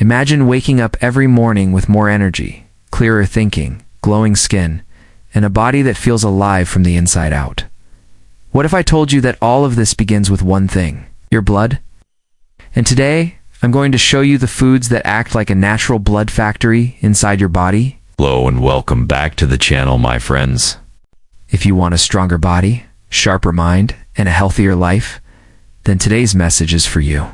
Imagine waking up every morning with more energy, clearer thinking, glowing skin, and a body that feels alive from the inside out. What if I told you that all of this begins with one thing, your blood? And today, I'm going to show you the foods that act like a natural blood factory inside your body. Hello and welcome back to the channel, my friends. If you want a stronger body, sharper mind, and a healthier life, then today's message is for you.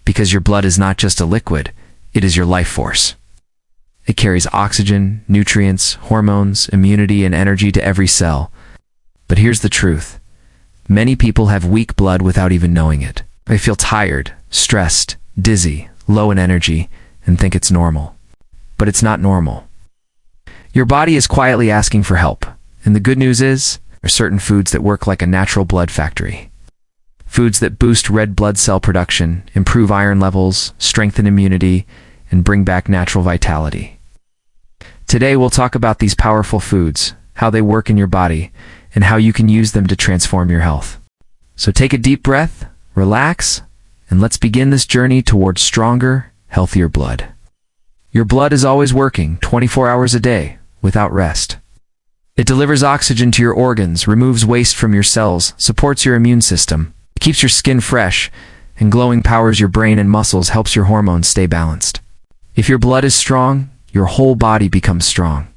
Because your blood is not just a liquid, it is your life force. It carries oxygen, nutrients, hormones, immunity, and energy to every cell. But here's the truth. Many people have weak blood without even knowing it. They feel tired, stressed, dizzy, low in energy, and think it's normal. But it's not normal. Your body is quietly asking for help, and the good news is, there are certain foods that work like a natural blood factory. Foods that boost red blood cell production, improve iron levels, strengthen immunity, and bring back natural vitality. Today we'll talk about these powerful foods, how they work in your body, and how you can use them to transform your health. So take a deep breath, relax, and let's begin this journey towards stronger, healthier blood. Your blood is always working 24 hours a day, without rest. It delivers oxygen to your organs, removes waste from your cells, supports your immune system, keeps your skin fresh, and glowing powers your brain and muscles, helps your hormones stay balanced. If your blood is strong, your whole body becomes strong.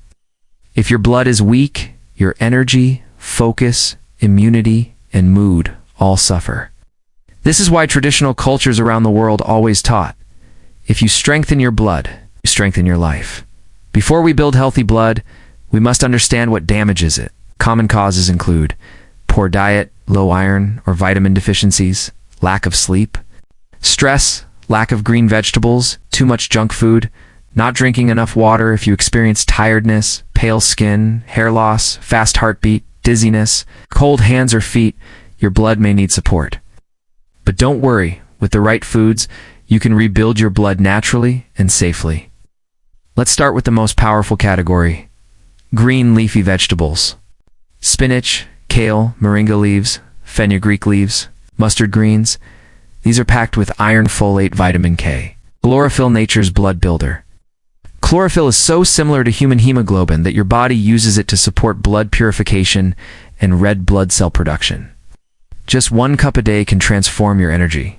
If your blood is weak, your energy, focus, immunity, and mood all suffer. This is why traditional cultures around the world always taught, if you strengthen your blood, you strengthen your life. Before we build healthy blood, we must understand what damages it. Common causes include poor diet, low iron or vitamin deficiencies, lack of sleep, stress, lack of green vegetables, too much junk food, not drinking enough water. If you experience tiredness, pale skin, hair loss, fast heartbeat, dizziness, cold hands or feet, your blood may need support. But don't worry, with the right foods, you can rebuild your blood naturally and safely. Let's start with the most powerful category, green leafy vegetables. Spinach, kale, moringa leaves, fenugreek leaves, mustard greens. These are packed with iron, folate, vitamin K. Chlorophyll, nature's blood builder. Chlorophyll is so similar to human hemoglobin that your body uses it to support blood purification and red blood cell production. Just 1 cup a day can transform your energy.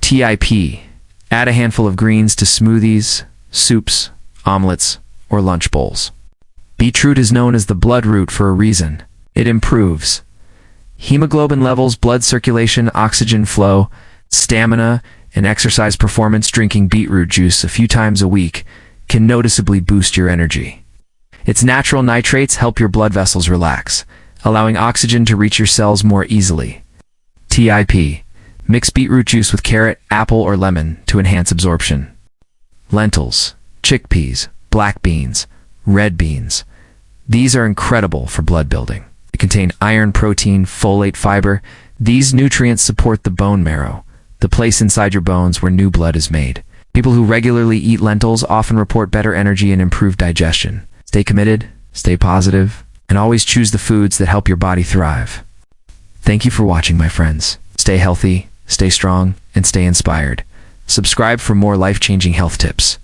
TIP. Add a handful of greens to smoothies, soups, omelets, or lunch bowls. Beetroot is known as the blood root for a reason. It improves hemoglobin levels, blood circulation, oxygen flow, stamina, and exercise performance. Drinking beetroot juice a few times a week can noticeably boost your energy. Its natural nitrates help your blood vessels relax, allowing oxygen to reach your cells more easily. TIP. Mix beetroot juice with carrot, apple, or lemon to enhance absorption. Lentils, chickpeas, black beans, red beans. These are incredible for blood building. They contain iron, protein, folate, fiber. These nutrients support the bone marrow, the place inside your bones where new blood is made. People who regularly eat lentils often report better energy and improved digestion. Stay committed, stay positive, and always choose the foods that help your body thrive. Thank you for watching, my friends. Stay healthy, stay strong, and stay inspired. Subscribe for more life-changing health tips.